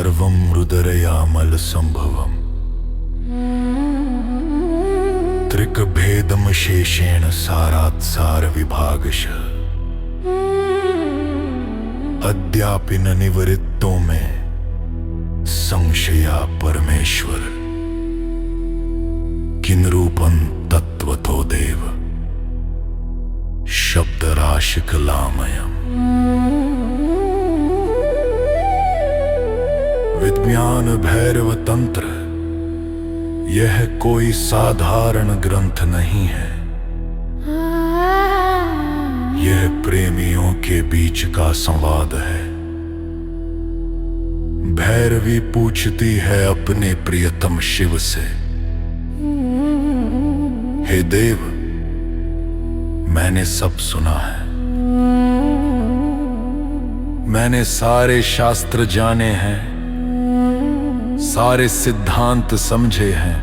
सर्वं रुदरयामल संभवम् त्रिकभेदम शेषेण सारात् सार विभागशः अद्यापि न निवृत्तो में संशया परमेश्वर किन रूपं तत्वतो देव शब्दराशिकलामयम् विज्ञान भैरव तंत्र यह कोई साधारण ग्रंथ नहीं है। यह प्रेमियों के बीच का संवाद है। भैरवी पूछती है अपने प्रियतम शिव से, हे देव, मैंने सब सुना है, मैंने सारे शास्त्र जाने हैं, सारे सिद्धांत समझे हैं,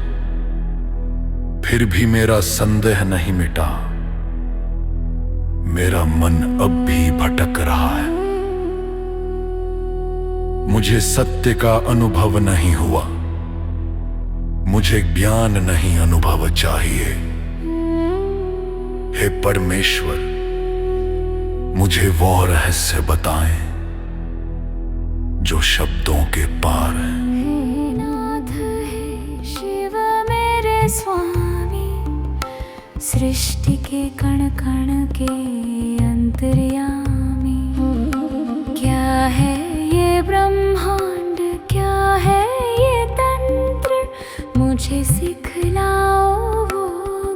फिर भी मेरा संदेह नहीं मिटा। मेरा मन अब भी भटक रहा है। मुझे सत्य का अनुभव नहीं हुआ। मुझे ज्ञान नहीं अनुभव चाहिए। हे परमेश्वर, मुझे वो रहस्य बताएं जो शब्दों के पार है। स्वामी सृष्टि के कण कण के अंतर्यामी, क्या है ये ब्रह्मांड, क्या है ये तंत्र, मुझे सिखलाओ वो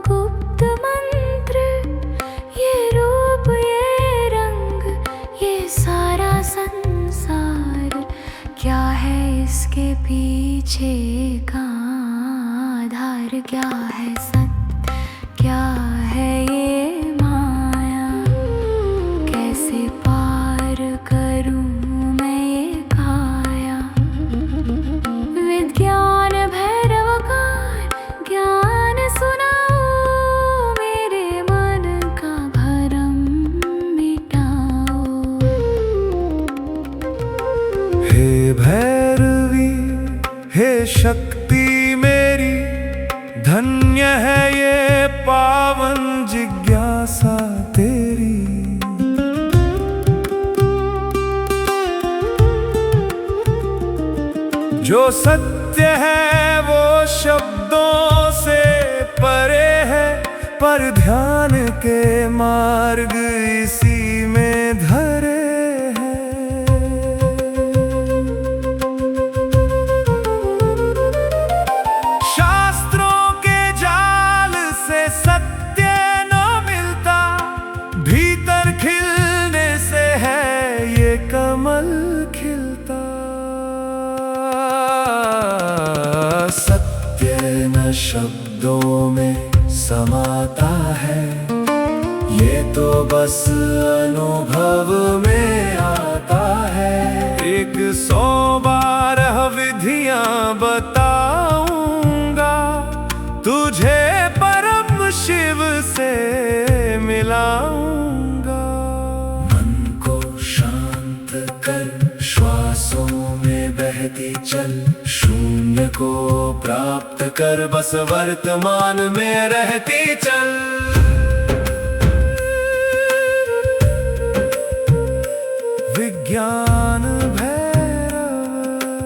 गुप्त मंत्र। ये रूप, ये रंग, ये सारा संसार, क्या है इसके पीछे का आधार, क्या है सत्य, क्या है ये माया, कैसे पार करूं मैं ये काया। विज्ञान भैरवकार ज्ञान सुनाओ, मेरे मन का भरम मिटाओ। हे भैरवी, हे शक्ति मेरी, धन्य है ये पावन जिज्ञासा तेरी। जो सत्य है वो शब्दों से परे है, पर ध्यान के मार्ग इसी में धरे हैं। सत्य न मिलता, भीतर खिलने से है ये कमल खिलता। सत्य न शब्दों में समाता है, ये तो बस अनुभव में आता है। 112 विधियां बताऊंगा तुझे, शिव से मिलाऊंगा। मन को शांत कर, श्वासों में बहती चल, शून्य को प्राप्त कर, बस वर्तमान में रहती चल। विज्ञान भैरव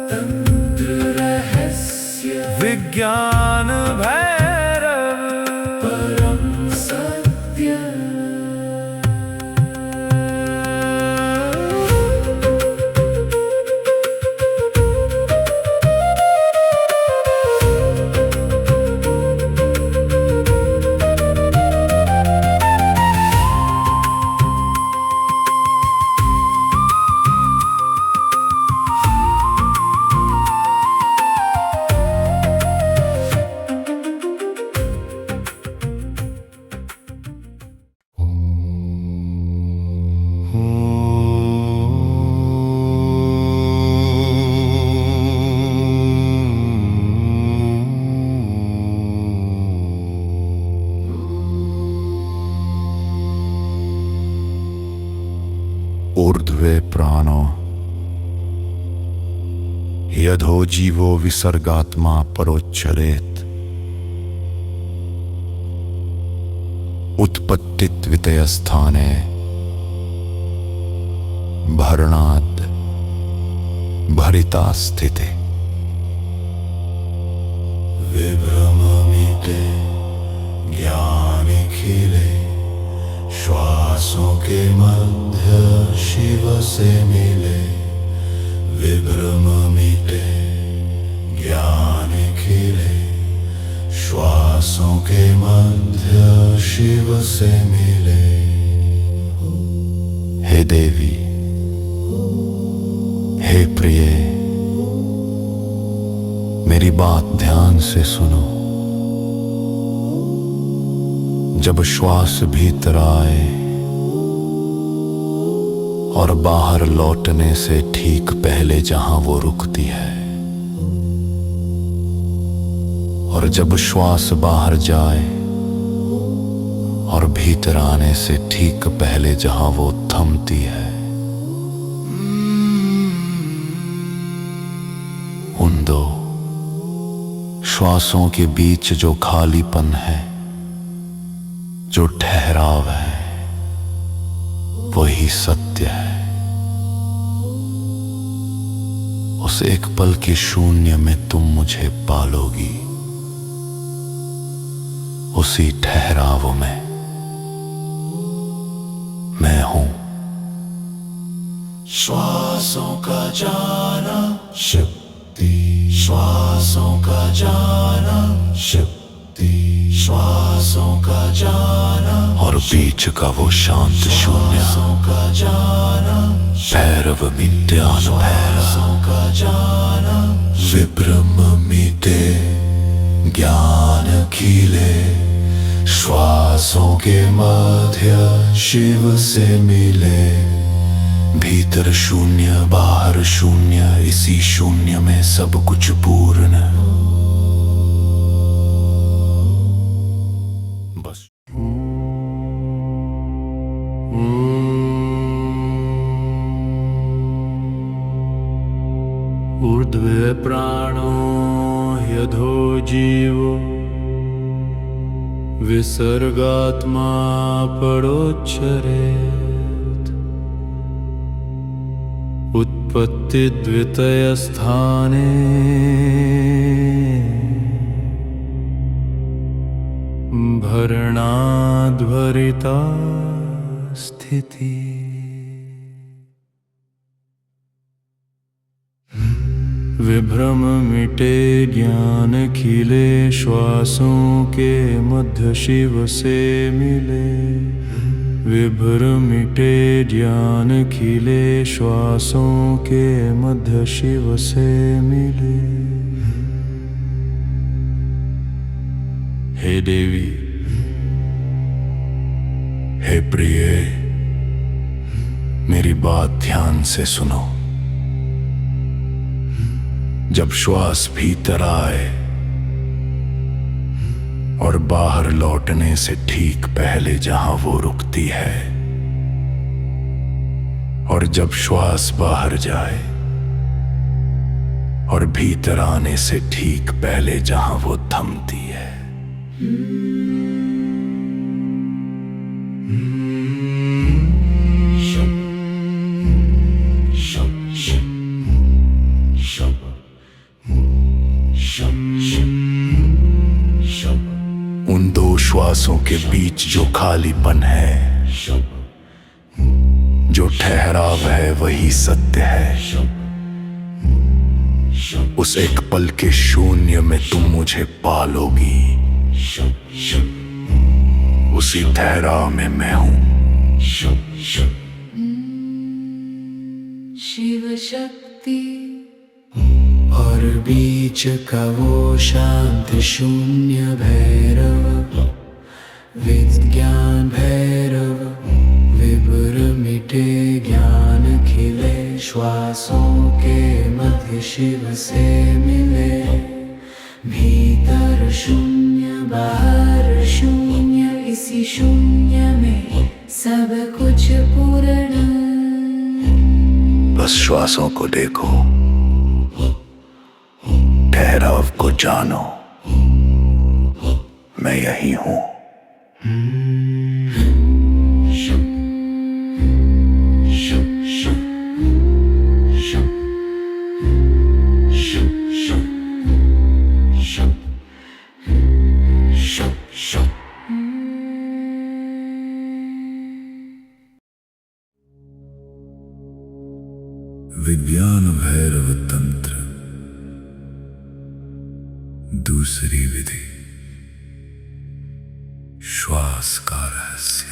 तंत्र रहस्य, विज्ञान भैरव यदो जीवो विसर्गात्मा परोच्चरेत उत्पत्तित वितयस्थाने भरणाद भरिता स्थिते विभ्रममिते ज्ञान खिले श्वासों के मध्य शिव से मिले विभ्रममिते ज्ञान खिले श्वासों के मध्य शिव से मिले। हे देवी, हे प्रिय, मेरी बात ध्यान से सुनो। जब श्वास भीतर आए और बाहर लौटने से ठीक पहले जहां वो रुकती है, और जब श्वास बाहर जाए और भीतर आने से ठीक पहले जहां वो थमती है, उन दो श्वासों के बीच जो खालीपन है, जो ठहराव है, वही सत्य है। उस एक पल के शून्य में तुम मुझे पालोगी। उसी ठहराव में मैं हूं। श्वासों का जाना शक्ति, श्वासों का जाना शक्ति, श्वासों का जाना और बीच का वो शांत शून्य का जाना भैरव विद्यान भैरव का जाना विभ्रममिते ज्ञान खिले श्वासों के मध्य शिव से मिले। भीतर शून्य बाहर शून्य, इसी शून्य में सब कुछ पूर्ण। बस ऊर्ध्वे प्राणो यदो जीवो विसर्गात्मा परोच्चरेत उत्पत्ति द्वितय स्थाने भरणाद्भरिता स्थिति। विभ्रम मिटे ज्ञान खिले श्वासों के मध्य शिव से मिले। विभ्रम मिटे ज्ञान खिले श्वासों के मध्य शिव से मिले। हे देवी, हे प्रिय, मेरी बात ध्यान से सुनो। जब श्वास भीतर आए और बाहर लौटने से ठीक पहले जहां वो रुकती है, और जब श्वास बाहर जाए और भीतर आने से ठीक पहले जहां वो थमती है, उन दो श्वासों के बीच जो खालीपन है, जो ठहराव है, वही सत्य है। उस एक पल के शून्य में तुम मुझे पालोगी। उसी ठहराव में मैं हूं। शिव शक्ति और बीच का वो शांत शून्य भैरव विज्ञान भैरव। विभ्र मिटे ज्ञान खिले श्वासों के मध्य शिव से मिले। भीतर शून्य बाहर शून्य, इसी शून्य में सब कुछ पूर्ण। बस श्वासों को देखो ठहराव को जानो, मैं यही हूं। विज्ञान भैरव तंत्र दूसरी विधि, श्वास का रहस्य।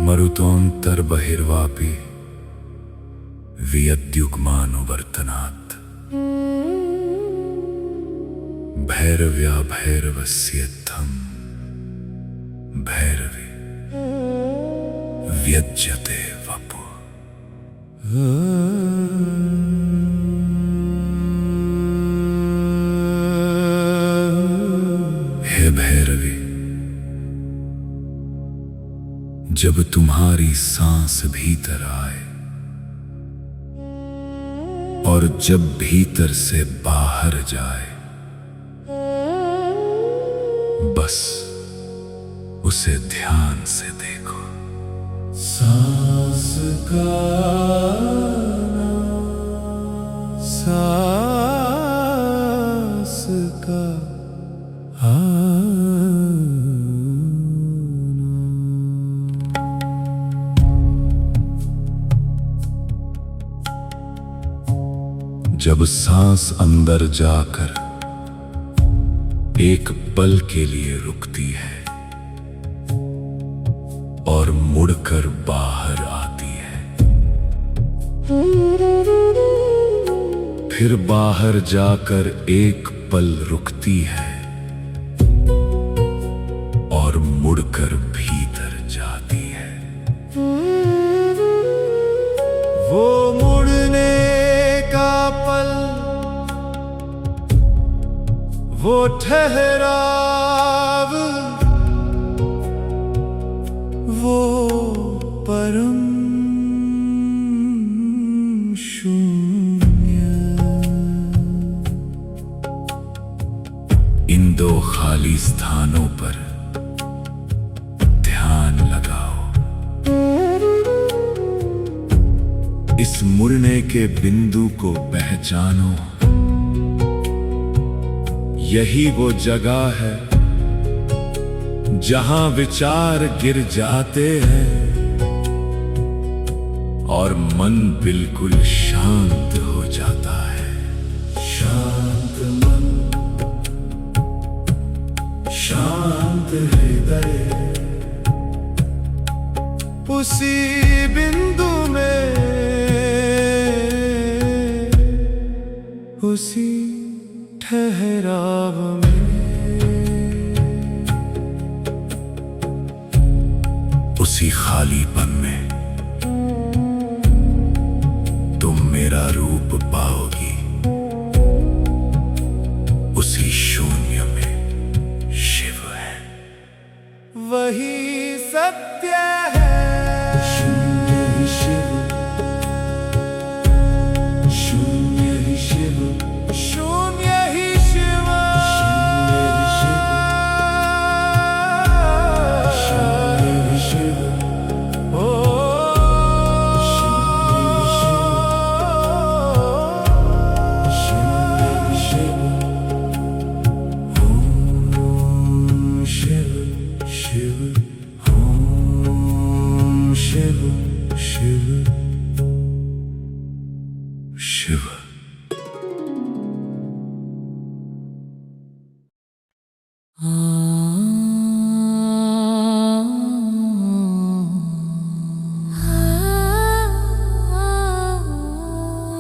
मरुतोन्तर बहिर्वापी वियद्युग्मानुवर्तनात् भैरव्या भैरवस्यत्थं भैरवी व्यज्यते वपु। हे भैरवी, जब तुम्हारी सांस भीतर आए और जब भीतर से बाहर जाए, बस उसे ध्यान से देखो। सांस का आना, सांस का आना। जब सांस अंदर जाकर एक पल के लिए रुकती है और मुड़कर बाहर आती है, फिर बाहर जाकर एक पल रुकती है और मुड़कर भीतर जाती है। वो मुड़ने का पल, वो ठहराव, वो परम शून्य, इन दो खाली स्थानों पर ध्यान लगाओ। इस मुड़ने के बिंदु को पहचानो। यही वो जगह है जहां विचार गिर जाते हैं और मन बिल्कुल शांत हो जाता है। शांत मन, शांत हृदय, उसी बिंदु में, उसी ठहराव में, उसी खालीपन में तुम मेरा रूप पाओगी। उसी शून्य में शिव है, वही सत्य है। शून्य ही शिव, शून्य ही शिव, शून्य ही शिव, शून्य ही शिव, ओ शून्य ही शिव, ओम शिव शिव, ओम शिव शिव शिव।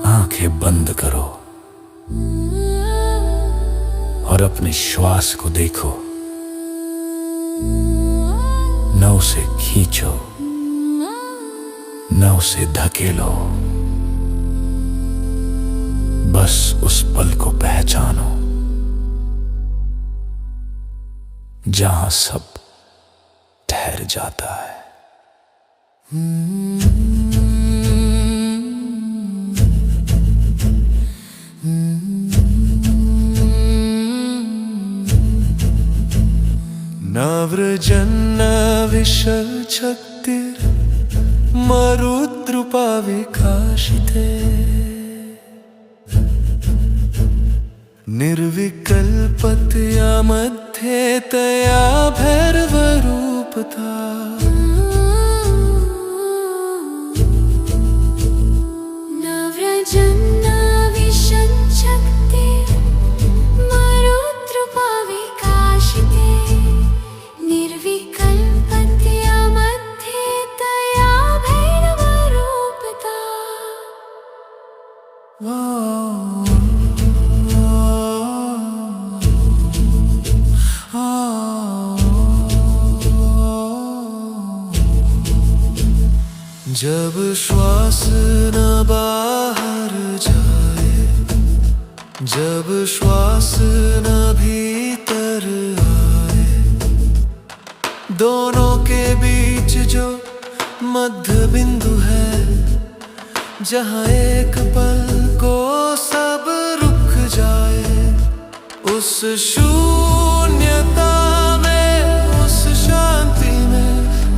आंखें बंद करो और अपने श्वास को देखो। न उसे खींचो, न उसे धकेलो, बस उस पल को पहचानो जहां सब ठहर जाता है। नव्रजन्न विषशक्तिर मरुद्रुपाविकाशिते निर्विकल्पतया मध्ये तया भैरवरूपता जब श्वास न बाहर जाए, जब श्वास न भीतर आए, दोनों के बीच जो मध्य बिंदु है, जहाँ एक पल को सब रुक जाए, उस शून्यता में, उस शांति में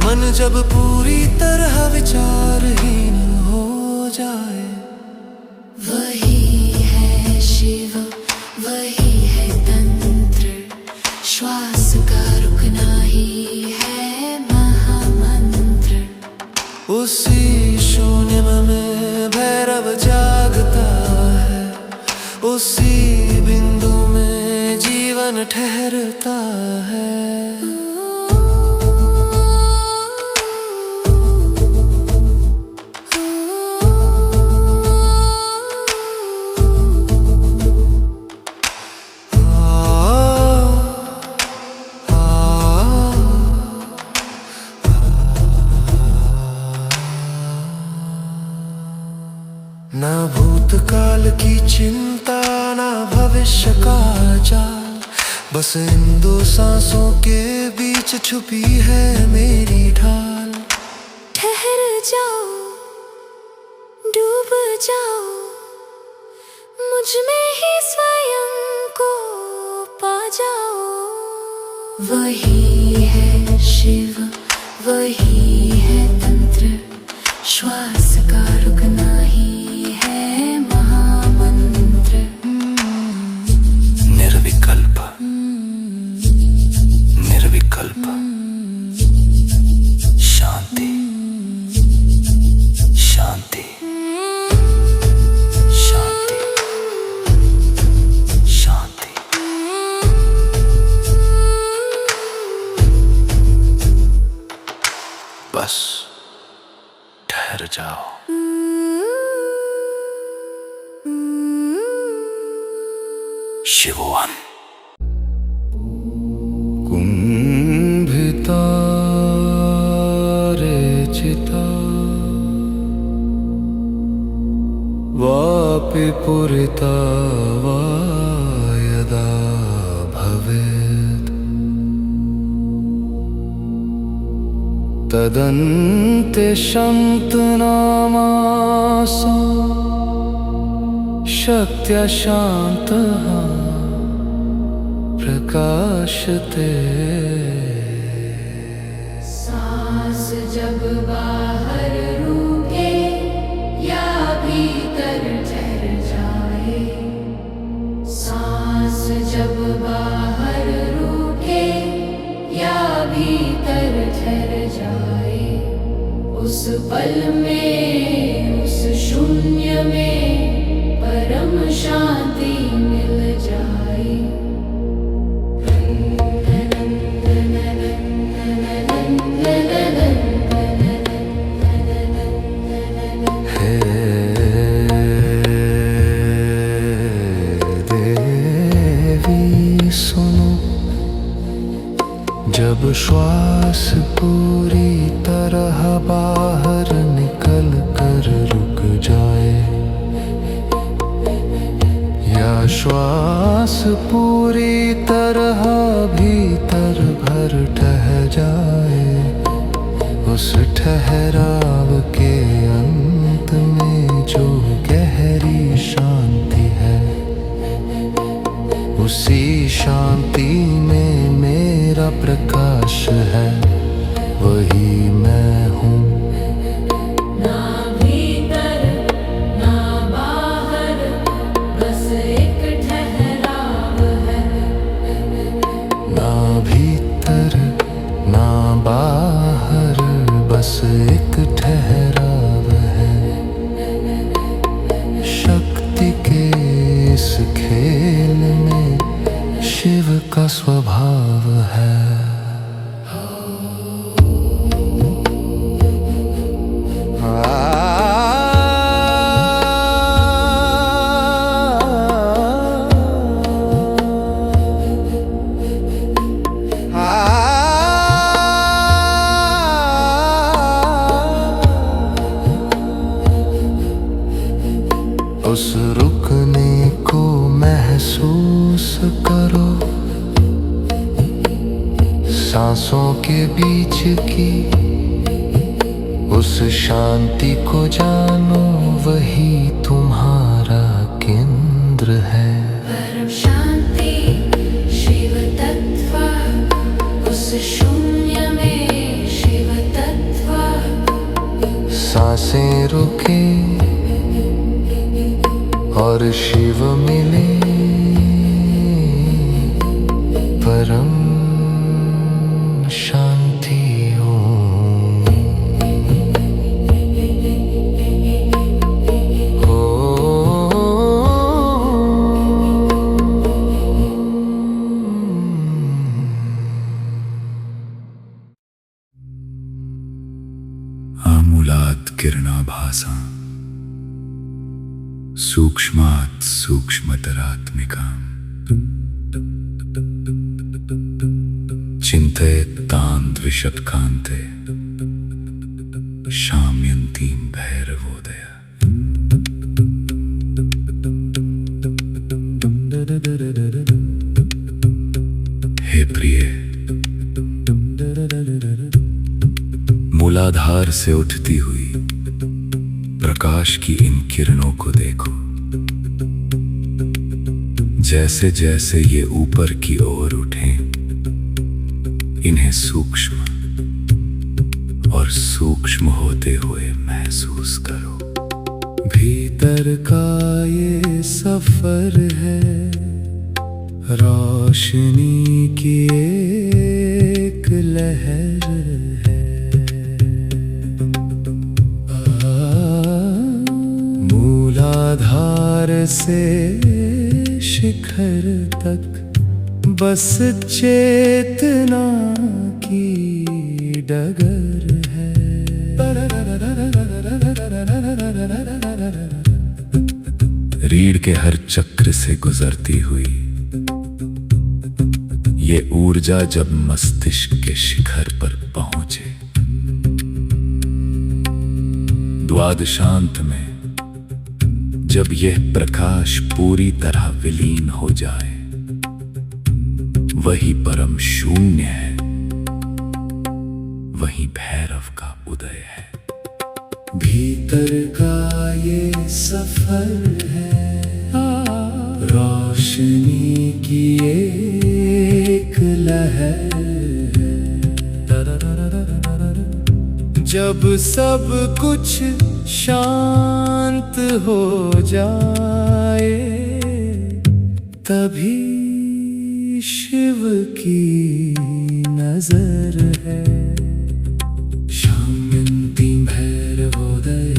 मन जब पूरी तरह विचारहीन हो जाए, वही है शिव, वही है तंत्र, श्वास का रुकना ही है महामंत्र। उसी शून्य में भैरव जागता है, उसी बिंदु में जीवन ठहरता है। ना भूतकाल की चिंता, ना भविष्य का जाल, बस इन दो सांसों के बीच छुपी है मेरी ढाल। ठहर जाओ, डूब जाओ, मुझ में ही स्वयं को पा जाओ। वही है शिव, वही है तंत्र, श्वास का रुकना ही है महामंत्र। निर्विकल्प, निर्विकल्प शांति, शांति, शांति, शांति। बस ठहर जाओ। शिववन कुंभिता रेचिता वापि पुरिता वा यदा भवेत् तदन्ते शन्तनामासो शक्त्या शान्तः प्रकाशते। सांस जब बाहर रुके या भीतर ठहर जाए, सांस जब बाहर रुके या भीतर ठहर जाए, उस पल में, उस शून्य में परम शांति मिल जाए। हे देवी सुनो, जब श्वास पूरी तरह बाहर निकल कर रुक जाए, या श्वास पूरी तरह भीतर भर ठहर जाए, उस ठहराव के अंत में जो गहरी शांति है, उसी शांति में मेरा प्रकाश है, वही मैं हूँ। ना भीतर ना बाहर, बस एक ठहराव है। ना भीतर ना बाहर, बस एक ठहराव है। शक्ति के इस खेल में शिव का स्वभाव है। उस रुकने को महसूस करो, सांसों के बीच की उस शांति को जानो, वही तुम्हारा केंद्र है। परम शांति शिव तत्व, उस शून्य में शिव तत्व। सांसें रुके और शिव मिले, परम शांति हो। आमूलात् किरणाभासा सूक्ष्मात् सूक्ष्मतरात्मिकाम् चिन्तयेत्तान् द्विशतकान्ते शाम्यन्तीं भैरवोदय। हे प्रिय, मूलाधार से उठती हुई प्रकाश की इन किरणों को देखो। जैसे जैसे ये ऊपर की ओर उठें, इन्हें सूक्ष्म और सूक्ष्म होते हुए महसूस करो। भीतर का ये सफर है, रोशनी की एक लहर है। मूलाधार से शिखर तक बस चेतना की डगर है। रीढ़ के हर चक्र से गुजरती हुई ये ऊर्जा जब मस्तिष्क के शिखर पर पहुंचे, द्वादशांत में जब यह प्रकाश पूरी तरह विलीन हो जाए, वही परम शून्य है, वही भैरव का उदय है। भीतर का ये सफर है, रोशनी की एक लहर है। जब सब कुछ शांत हो जाए, तभी शिव की नजर है। शाम्यन्तीं भैरवोदय,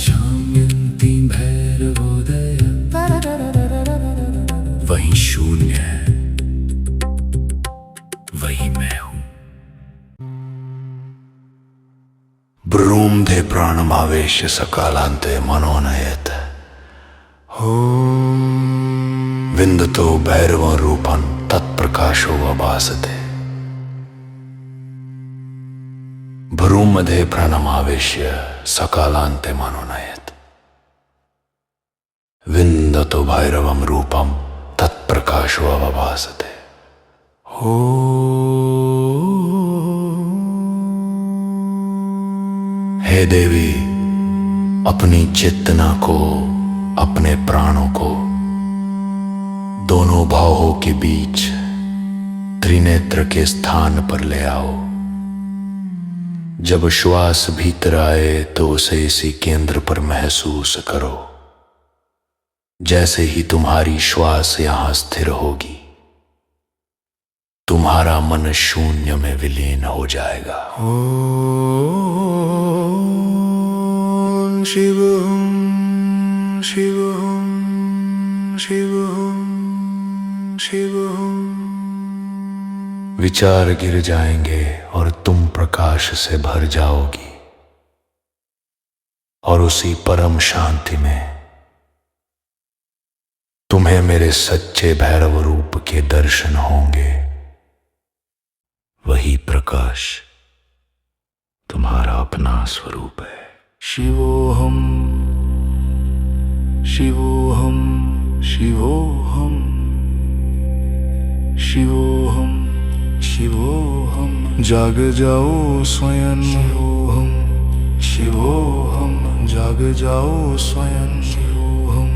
शाम्यन्तीं भैरवोदय। वही शून्य है, वही मैं हूं। ब्रूमधे प्राणमावेश सकालान्ते मनोनयत। विन्दतो भैरवं रूपं तत्प्रकाशो वभासते। भ्रूमध्ये प्राणमावेश्य सकालान्ते मनोनयत। विन्दतो भैरवं रूपं तत्प्रकाशो वभासते। हे देवी, अपनी चेतना को, अपने प्राणों को दोनों भावों के बीच त्रिनेत्र के स्थान पर ले आओ। जब श्वास भीतर आए तो उसे इसी केंद्र पर महसूस करो। जैसे ही तुम्हारी श्वास यहां स्थिर होगी, तुम्हारा मन शून्य में विलीन हो जाएगा। ओम शिवोहम शिवोहम शिवोहम शिवोहम। विचार गिर जाएंगे और तुम प्रकाश से भर जाओगी और उसी परम शांति में तुम्हें मेरे सच्चे भैरव रूप के दर्शन होंगे। वही प्रकाश तुम्हारा अपना स्वरूप है। शिवोहम शिवोहम शिवोहम शिवोहम शिवोहम। जाग जाओ स्वयं। शिवोहम शिवोहम। जाग जाओ स्वयं। शिवोहम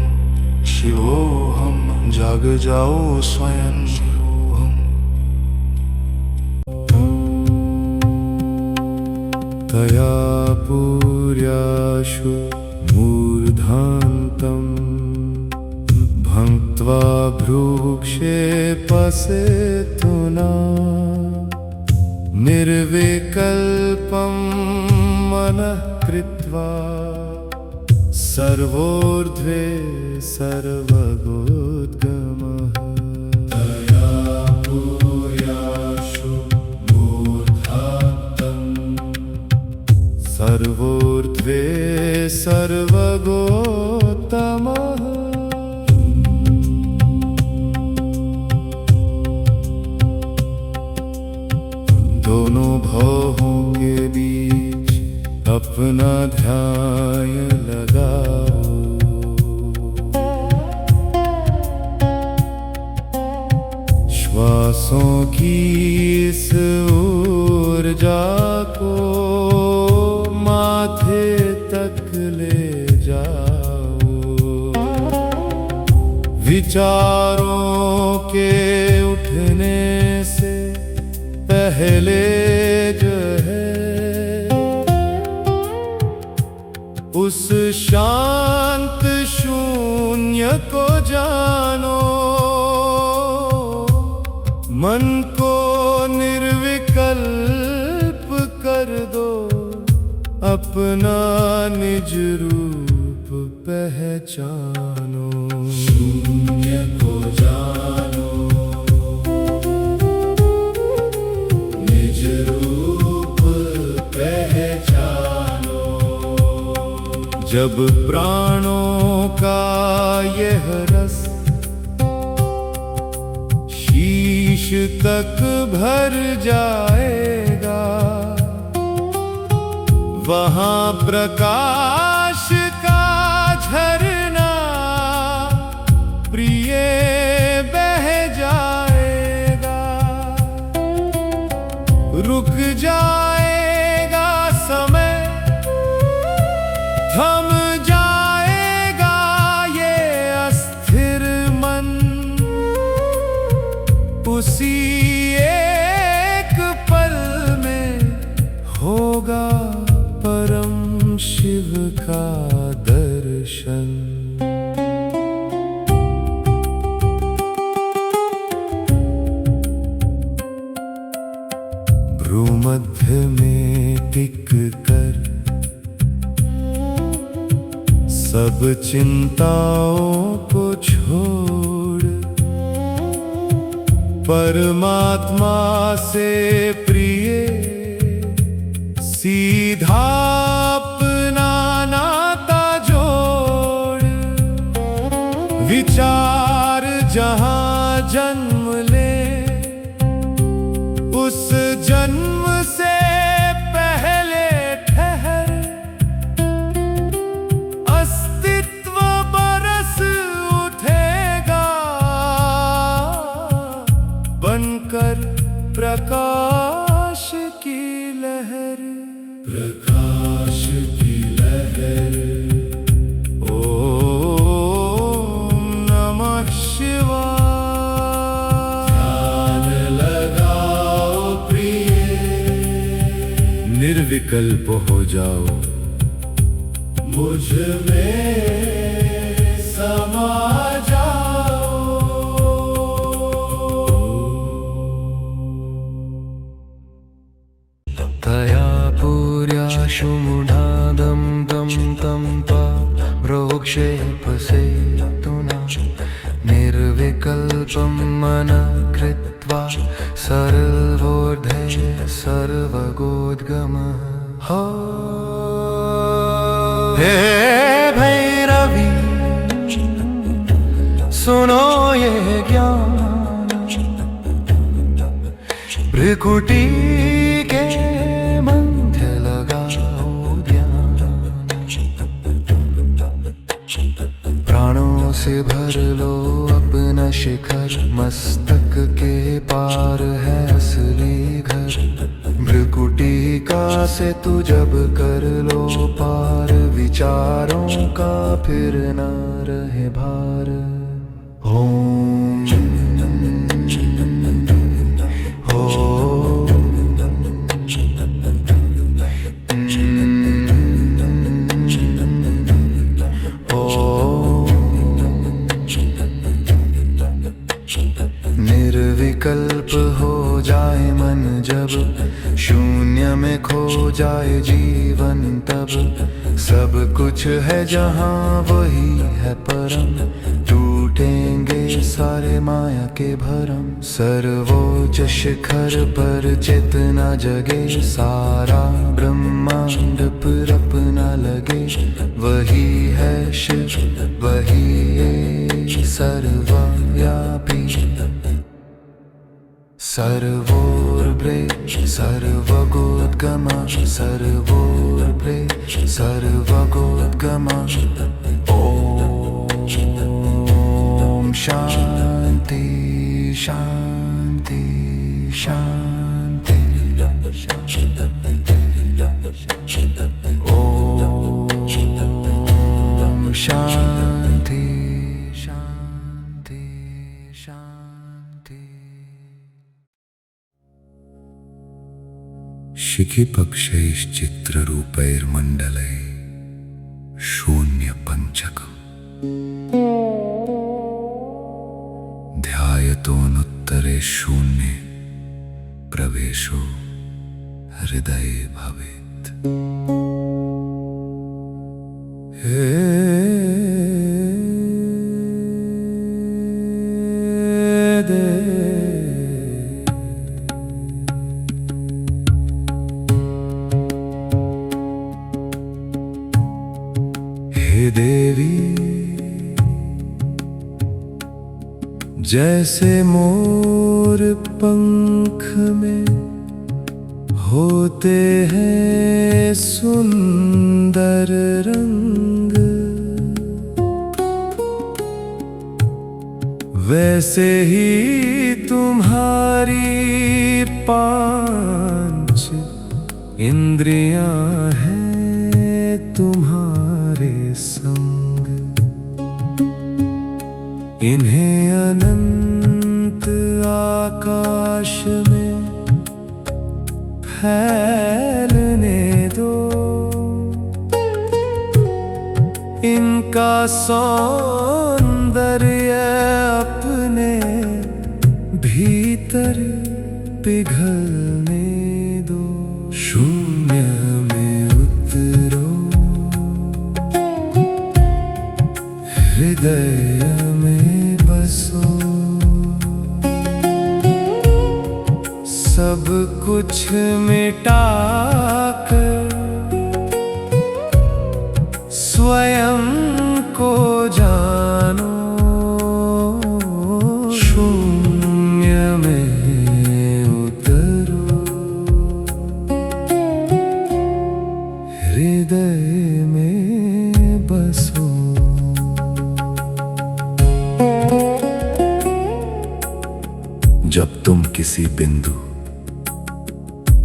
शिवोहम। जाग जाओ स्वयं। शिवोहम। तया पूर्याशु मूर्धान्तं भङ्क्त्वा भ्रूक्षेपसेतुना निर्विकल्पं मनः कृत्वा सर्वोर्ध्वे सर्वगोद्गमः। तया पूर्याशु मूर्धान्तं सर्वोर्ध्वे सर्वगोत्तमः। दोनों भवों के बीच अपना ध्यान लगाओ। श्वासों की इस ऊर्जा को माथे तक ले जाओ। विचारों के उठने से पहले जो है उस शांत शून्य को जानो। मन को निर्विकल्प कर दो, अपना निज रूप पहचानो। शून्य को जानो, निज रूप पहचानो। जब प्राणों का यह रस शीश तक भर जाएगा, वहाँ प्रकाश का झरना प्रिय बह जाएगा। रुक जाएगा समय, थम जाएगा ये अस्थिर मन। उसी एक पल में होगा परम शिव का दर्शन। भ्रूमध्य में टिक कर सब चिंताओं को छोड़, परमात्मा से प्रिय सीधा अपना नाता जोड़। विचार जहां जन्म ले, उस जन्म से पहले ठहर। अस्तित्व बरस उठेगा, बनकर प्रकाश की लहर। प्रकाश की लहर। ओम नमः शिवाय। ध्यान लगा निर्विकल्प हो जाओ, मुझ में समा जाओ। तया पूर्याशु मूढादं दं तं त्वा प्रोक्षेपसेतुना निर्विकल्पं मनः कृत्वा सर्वोर्ध्वे सर्वगोद्गमः। हो हे भैरवी सुनो ये ज्ञान, भ्रिकुटी के मध्य लगाओ ध्यान। प्राणों से भर लो अपना शिखर, मस्तक के पार है असली घर। भ्रिकुटी का से तू जब कर लो पार, विचारों का फिर न रहे भार। ओम निर्विकल्प हो जाए मन जब, शून्य में खो जाए जीवन तब। सब कुछ है जहाँ वही है परम, टूटेंगे सारे माया के भरम। सर्वोच्च शिखर पर चित न जगे, सारा ब्रह्मांड पर अपना लगे। वही है शिव वही है सर्वव्यापी, सर्वोर्ध्वे सर्वगोद्गमः। सर्वोर्ध्वे सर्वगोद्गमः। ओम शांति शांति शांति। ओम शांति शांति शांति। शिखिपक्षैश्चित्ररूपैर्मण्डलै शून्यपञ्चकम् ध्यायतोऽनुत्तरे शून्ये प्रवेशो हृदये भवेत्। हे देवी जैसे मोर पंख में होते हैं सुंदर रंग, वैसे ही तुम्हारी 5 इंद्रियां हैं तुम्हारे संग। इन्हें अनंत आकाश में फैलने दो, इनका सौंदर्य अपने भीतर पिघलने दो। शून्य में उतरो, हृदय में बसो। सब कुछ मिटाकर स्वयं को जानो। शून्य में उतरो, हृदय में बसो। जब तुम किसी बिंदु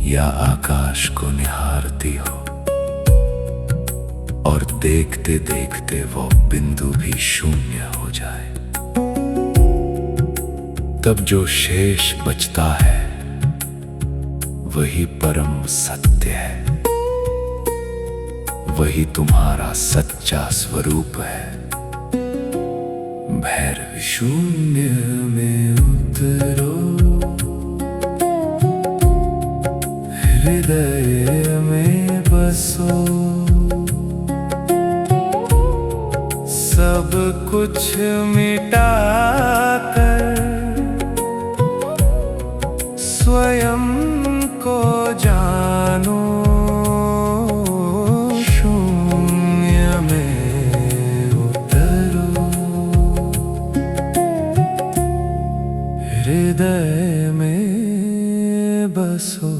या आकाश को निहारती हो और देखते देखते वो बिंदु भी शून्य हो जाए, तब जो शेष बचता है वही परम सत्य है। वही तुम्हारा सच्चा स्वरूप है। भैरव शून्य में उतरो, हृदय में बसो, सब कुछ मिटा कर स्वयं को जानो। शून्य में उतरो, हृदय में बसो।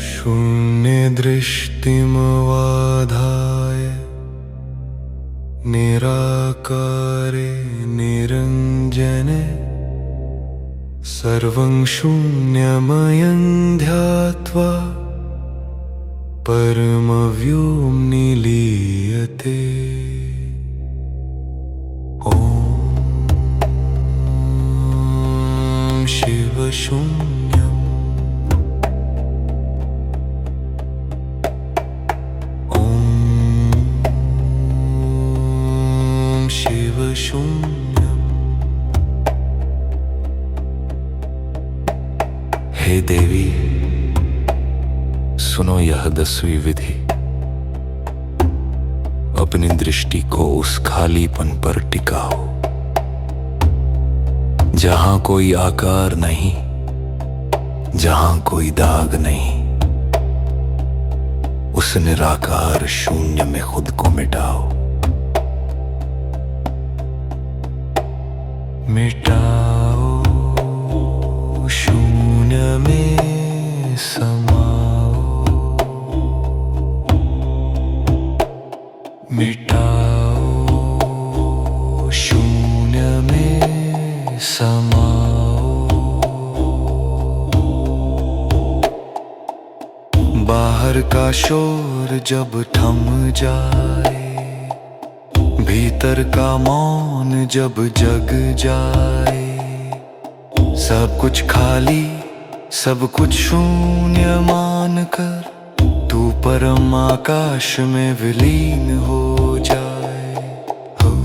शून्य दृष्टिमवाधाय निराकारे निरञ्जने सर्वं शून्यमयं ध्यात्वा परमव्योम्नि लीयते। ॐ शिवशून्यम् शिवशून्यम्। हे देवी, सुनो यह 10वीं विधि। अपनी दृष्टि को उस खालीपन पर टिकाओ जहां कोई आकार नहीं, जहां कोई दाग नहीं। उस निराकार शून्य में खुद को मिटाओ। मिटाओ, शून्य में समाओ। मिटाओ, शून्य में समाओ। बाहर का शोर जब थम जाए, भीतर का मौन जब जग जाए, सब कुछ खाली, सब कुछ शून्य मान कर तू परम आकाश में विलीन हो जाए। हो, हो,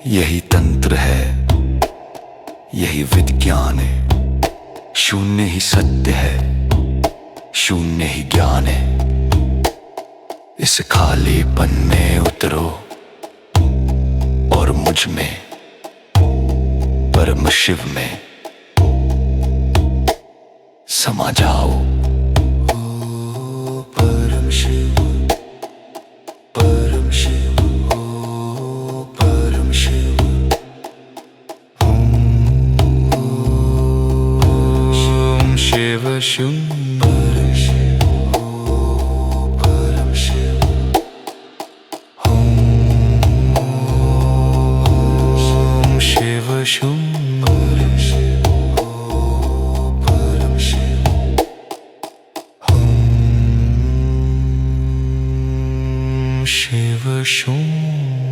यही तंत्र है, यही विज्ञान है। शून्य ही सत्य है, शून्य ही ज्ञान है। इस खालीपन में उतरो और मुझ में, परम शिव में समा जाओ। ओ परम शिव, परम शिव, ओ परम शिव। ओम शिव शून्य परम शिव, ओ परम शिव। ओम शिव शून्य परम शिव, ओ परम शिव। ओम शिव शून्य।